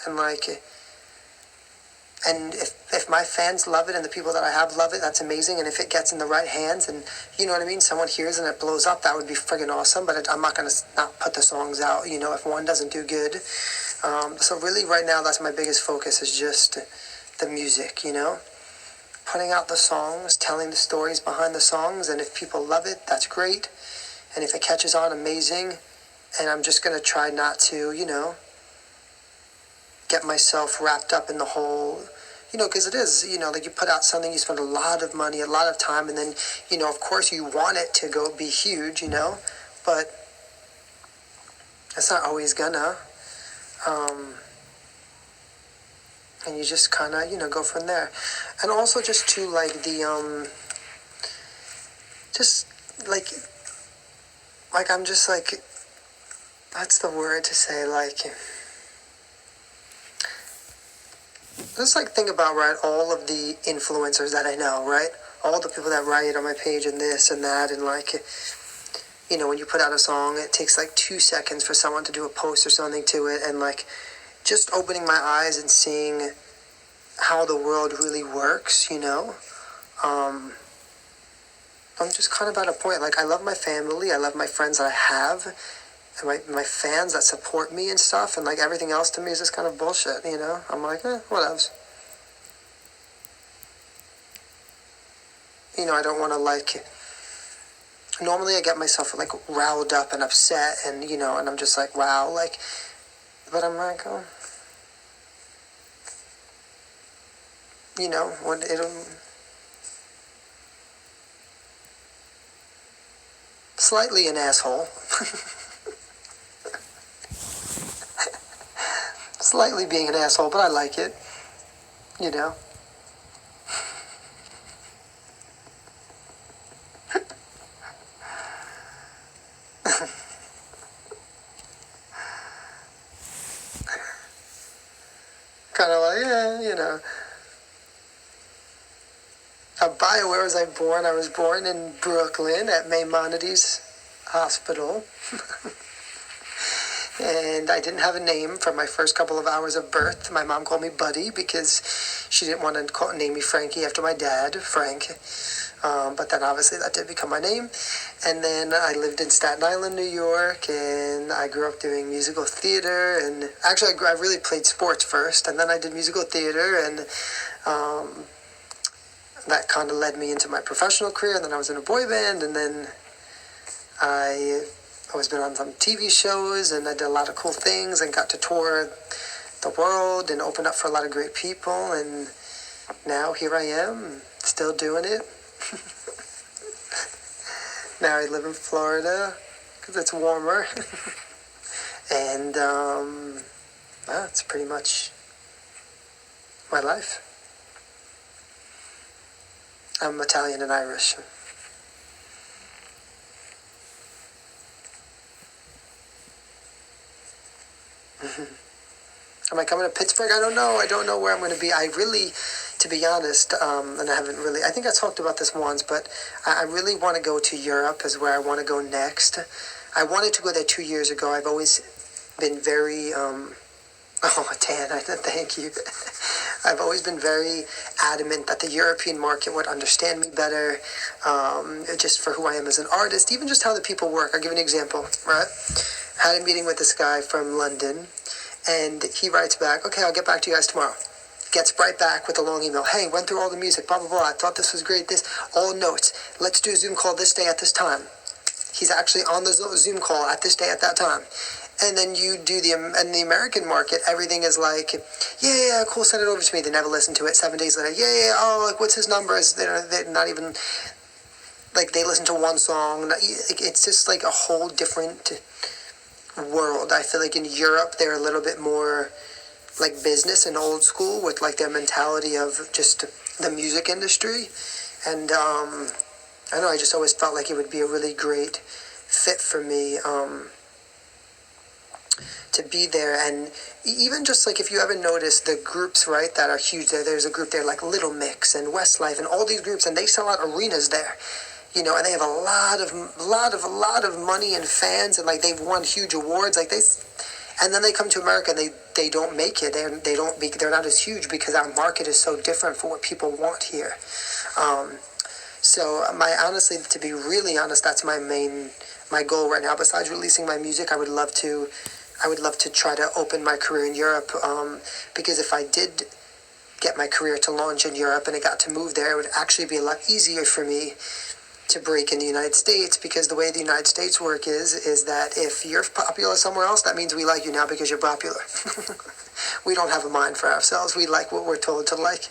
And and if my fans love it and the people that I have love it, that's amazing. And if it gets in the right hands and, you know what I mean, someone hears and it blows up, that would be friggin' awesome. But I'm not going to not put the songs out, if one doesn't do good. So really right now, that's my biggest focus is just the music, putting out the songs, telling the stories behind the songs. And if people love it, that's great. And if it catches on, amazing. And I'm just going to try not to, get myself wrapped up in the whole, because it is, like you put out something, you spend a lot of money, a lot of time, and then, of course you want it to go be huge, but it's not always gonna. And you just kind of, go from there. And also just to just I'm just that's the word to say, just think about, right, all of the influencers that I know, right? All the people that write on my page and this and that, and when you put out a song, it takes 2 seconds for someone to do a post or something to it, and just opening my eyes and seeing how the world really works, I'm just kind of at a point, I love my family, I love my friends that I have, and my fans that support me and stuff, and everything else to me is just kind of bullshit, I'm whatevs. I don't want to normally I get myself riled up and upset, and and I'm just wow, but I'm oh, when it'll slightly an asshole. Slightly being an asshole, but I like it, kind of yeah. Where was I born? I was born in Brooklyn at Maimonides Hospital. And I didn't have a name for my first couple of hours of birth. My mom called me Buddy because she didn't want to name me Frankie after my dad, Frank. But then obviously that did become my name. And then I lived in Staten Island, New York, and I grew up doing musical theater. And actually, I really played sports first, and then I did musical theater, and that kind of led me into my professional career. And then I was in a boy band, and then I always been on some TV shows, and I did a lot of cool things and got to tour the world and open up for a lot of great people. And now here I am, still doing it. Now I live in Florida because it's warmer. And that's pretty much my life. I'm Italian and Irish. Am I coming to Pittsburgh? I don't know. I don't know where I'm going to be. I really, to be honest, and I haven't really, I think I talked about this once, but I really want to go to Europe is where I want to go next. I wanted to go there 2 years ago. I've always been very, oh, Dan, thank you. I've always been very adamant that the European market would understand me better, just for who I am as an artist, even just how the people work. I'll give you an example, right? Had a meeting with this guy from London, and he writes back, okay, I'll get back to you guys tomorrow. Gets right back with a long email. Hey, went through all the music, blah, blah, blah. I thought this was great. This, all notes. Let's do a Zoom call this day at this time. He's actually on the Zoom call at this day at that time. And then you do in the American market, everything is yeah, cool, send it over to me. They never listen to it. 7 days later, yeah, oh, what's his number? They're not even, they listen to one song. It's just a whole different world. I feel in Europe, they're a little bit more business and old school with their mentality of just the music industry. And I know I just always felt it would be a really great fit for me to be there. And even just if you ever notice the groups, right, that are huge there's a group there Little Mix and Westlife and all these groups, and they sell out arenas there. And they have a lot of money and fans, and they've won huge awards. And then they come to America and they don't make it. They're not as huge because our market is so different for what people want here. So honestly, to be really honest, that's my goal right now. Besides releasing my music, I would love to try to open my career in Europe. Because if I did get my career to launch in Europe and it got to move there, it would actually be a lot easier for me to break in the United States, because the way the United States work is that if you're popular somewhere else, that means we like you now because you're popular. We don't have a mind for ourselves. We like what we're told to like.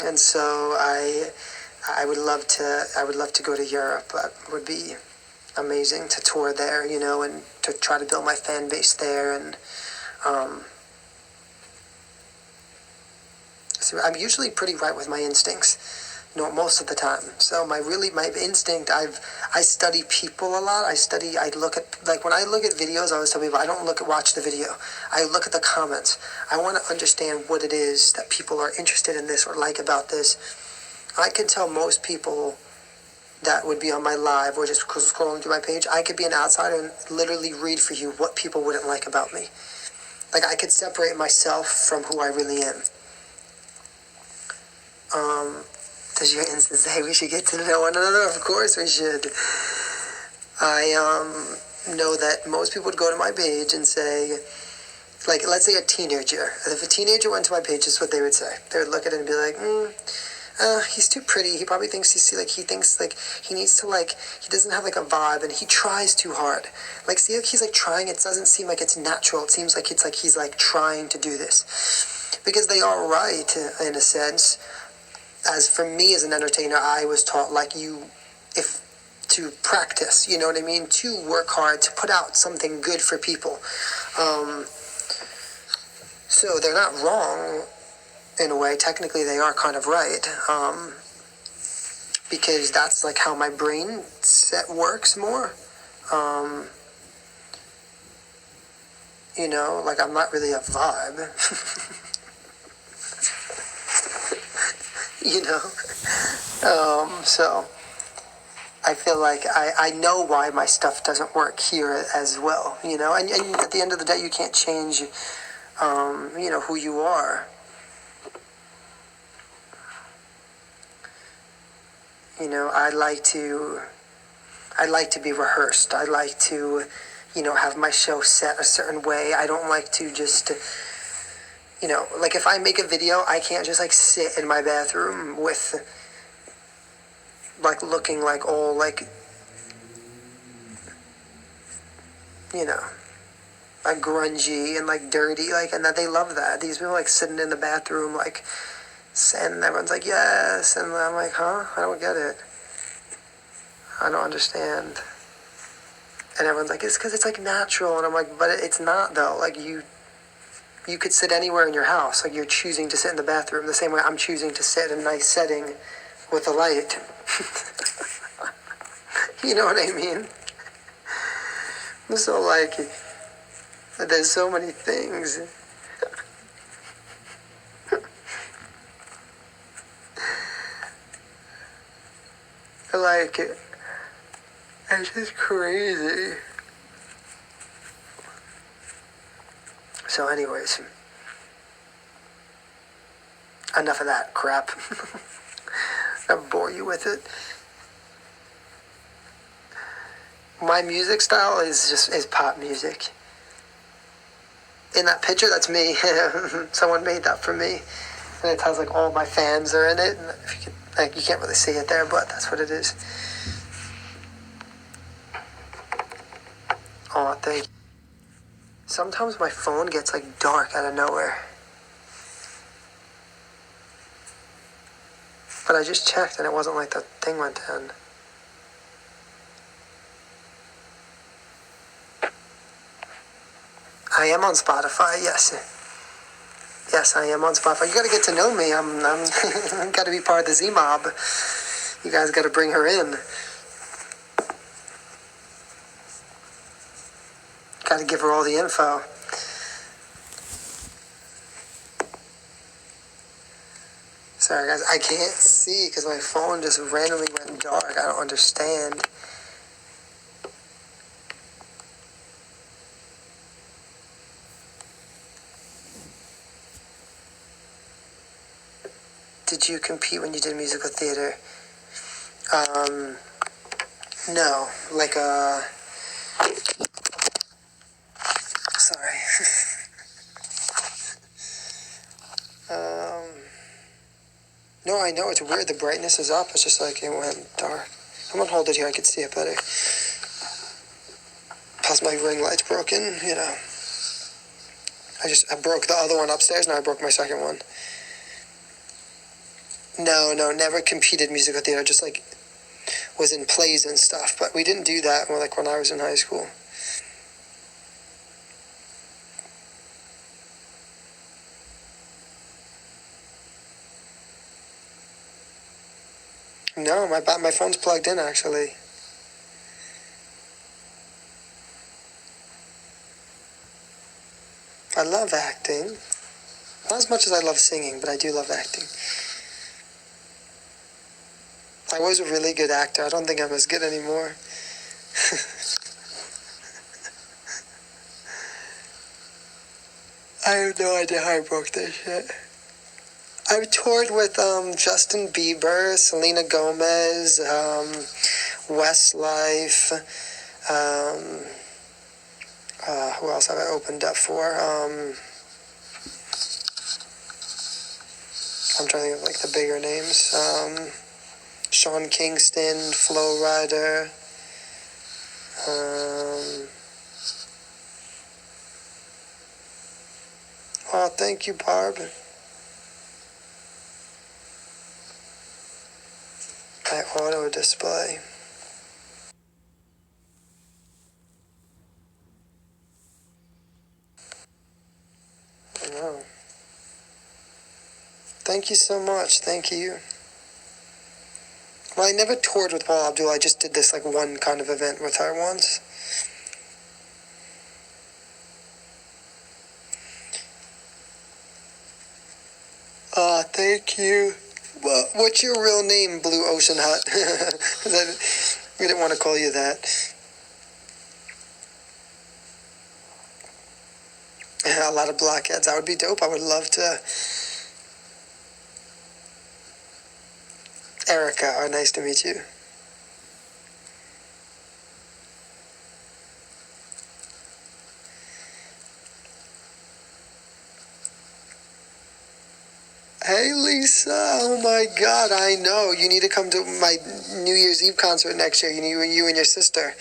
And so I would love to go to Europe. It would be amazing to tour there, and to try to build my fan base there. And so I'm usually pretty right with my instincts, most of the time. So my instinct, I study people a lot. I look at, like when I look at videos, I always tell people I don't watch the video. I look at the comments. I want to understand what it is that people are interested in this or like about this. I can tell most people that would be on my live or just scrolling through my page, I could be an outsider and literally read for you what people wouldn't like about me. Like I could separate myself from who I really am. Does your instant say we should get to know one another? Of course we should. I know that most people would go to my page and say, like, let's say a teenager. If a teenager went to my page, this is what they would say. They would look at it and be like, he's too pretty. He probably thinks he needs to, like, he doesn't have like a vibe, and he tries too hard. Like, see, like he's like trying. It doesn't seem like it's natural. It seems like he's like trying to do this, because they are right in a sense. As for me as an entertainer, I was taught to practice, you know what I mean? To work hard, to put out something good for people. So they're not wrong in a way. Technically, they are kind of right. Because that's like how my brain set works more. Like I'm not really a vibe. So I feel like I know why my stuff doesn't work here as well, and at the end of the day, you can't change, who you are. I like to be rehearsed. I like to, have my show set a certain way. I don't like to just, like if I make a video, I can't just like sit in my bathroom with like looking like all like, like grungy and like dirty, like, and that they love that. These people like sitting in the bathroom, like, and everyone's like, yes, and I'm like, huh? I don't get it. I don't understand. And everyone's like, it's because it's like natural, and I'm like, but it's not though. Like you could sit anywhere in your house. Like you're choosing to sit in the bathroom the same way I'm choosing to sit in a nice setting with a light. You know what I mean? So like, there's so many things. Like, it's just crazy. So anyways, enough of that crap. I'll bore you with it. My music style is pop music. In that picture, that's me. Someone made that for me. And it has like all my fans are in it. And if you could, like, you can't really see it there, but that's what it is. Oh, thank you. Sometimes my phone gets like dark out of nowhere. But I just checked and it wasn't like the thing went down. I am on Spotify, yes. Yes, I am on Spotify. You gotta get to know me. I'm gotta be part of the Z-Mob. You guys gotta bring her in. Gotta give her all the info. Sorry guys, I can't see because my phone just randomly went dark. I don't understand. did you compete when you did musical theater? No, like sorry. No, I know it's weird. The brightness is up. It's just like it went dark. I'm gonna hold it here. I can see it better. Plus my ring light's broken. I broke the other one upstairs. Now I broke my second one. No, never competed musical theater. Just like was in plays and stuff. But we didn't do that when I was in high school. No, my phone's plugged in actually. I love acting. Not as much as I love singing, but I do love acting. I was a really good actor. I don't think I'm as good anymore. I have no idea how I broke this shit. I've toured with Justin Bieber, Selena Gomez, Westlife. Who else have I opened up for? I'm trying to think of like the bigger names. Sean Kingston, Flo Rida. Oh, thank you, Barb. My auto display. I know. Thank you so much. Thank you. Well, I never toured with Paula Abdul. I just did this like one kind of event with her once. Thank you. Well, what's your real name, Blue Ocean Hut? We didn't want to call you that. A lot of blockheads. That would be dope. I would love to. Erica, nice to meet you. Hey, Lisa. Oh, my God. I know. You need to come to my New Year's Eve concert next year. You and your sister.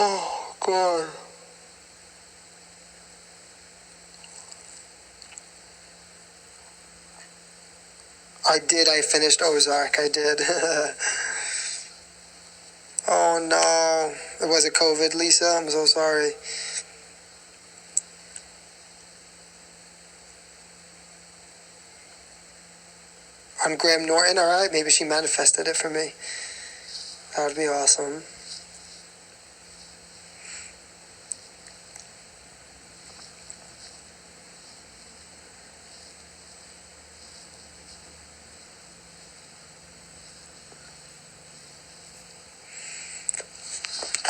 Oh, God. I did. I finished Ozark. I did. Oh, no. Was it COVID, Lisa? I'm so sorry. On Graham Norton, all right? Maybe she manifested it for me. That would be awesome.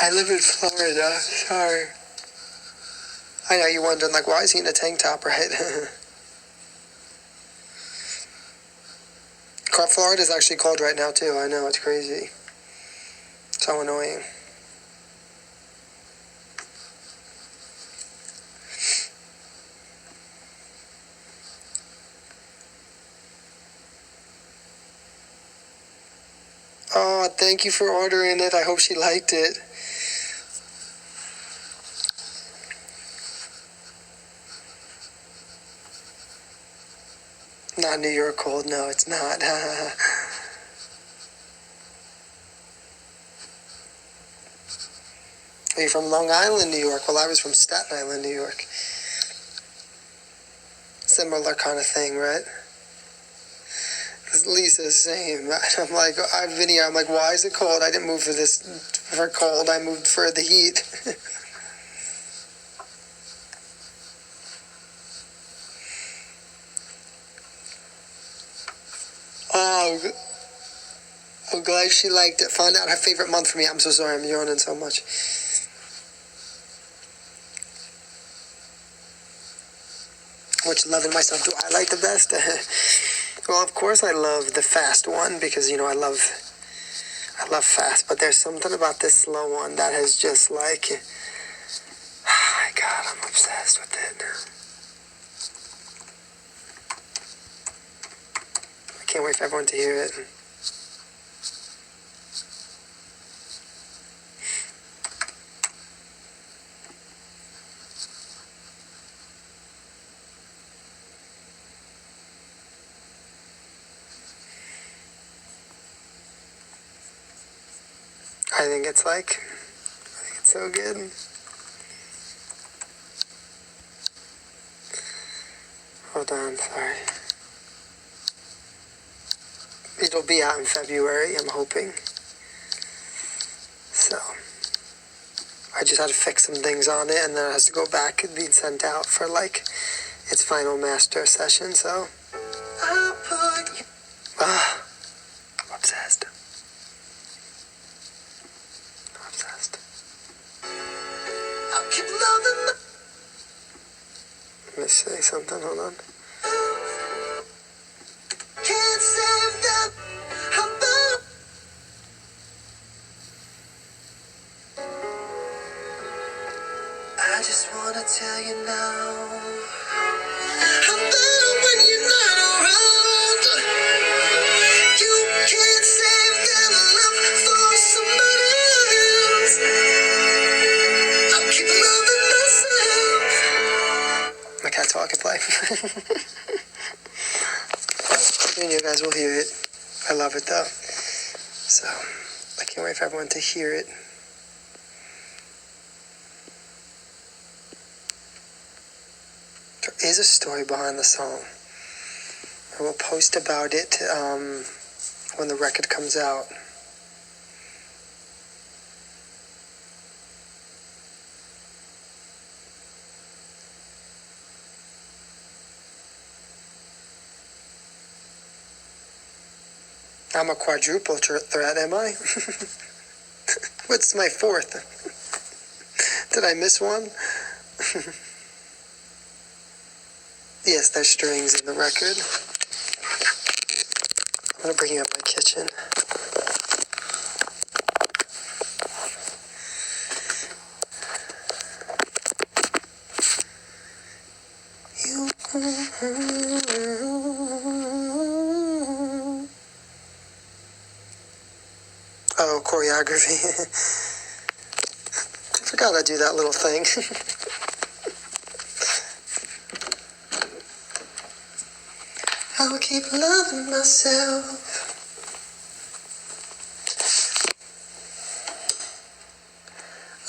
I live in Florida. Sorry. I know you're wondering, like, why is he in a tank top, right? Florida's actually cold right now, too. I know, it's crazy. So annoying. Oh, thank you for ordering it. I hope she liked it. Not New York cold. No, it's not. Are you from Long Island, New York? Well, I was from Staten Island, New York. Similar kind of thing, right? Lisa, same. I'm like, I've been here. I'm like, why is it cold? I didn't move for cold. I moved for the heat. Oh, I'm glad she liked it. Found out her favorite month for me. I'm so sorry. I'm yawning so much. Which loving myself do I like the best? Well, of course I love the fast one because, I love fast. But there's something about this slow one that is just like, oh my God, I'm obsessed with it. I can't wait for everyone to hear it. I think it's so good. Hold on, sorry. It'll be out in February, I'm hoping. So, I just had to fix some things on it, and then it has to go back and be sent out for, its final master session, so. Obsessed. Obsessed. I'll keep loving the... Let me say something, hold on. Can't save them. I just wanna tell you now. I'm better when you're not around. You can't save that love for somebody else. I'll keep loving myself. My cat's talking play. And you guys will hear it. I love it though. So I can't wait for everyone to hear it. There is a story behind the song. I will post about it when the record comes out. I'm a quadruple threat, am I? What's my fourth? Did I miss one? Yes, there's strings in the record. I'm going to bring you up my kitchen. Oh, choreography. I forgot I do that little thing. I will keep loving myself.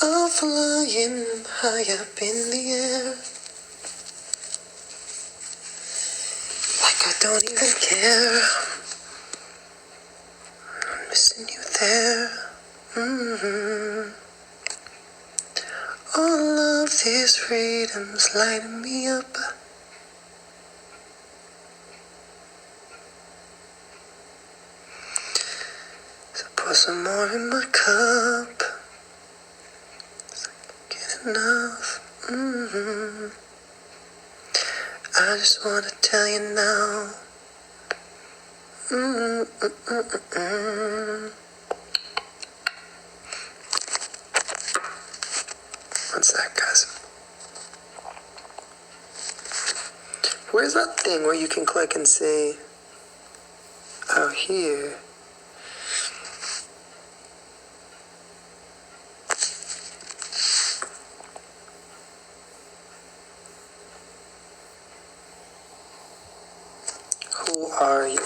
I'm flying high up in the air. Like I don't even care. I'm missing you there. All of these freedoms lighting me up. So pour some more in my cup. Get enough. I just wanna tell you now. What's that, guys? Where's that thing where you can click and see? Oh, here. Who are you?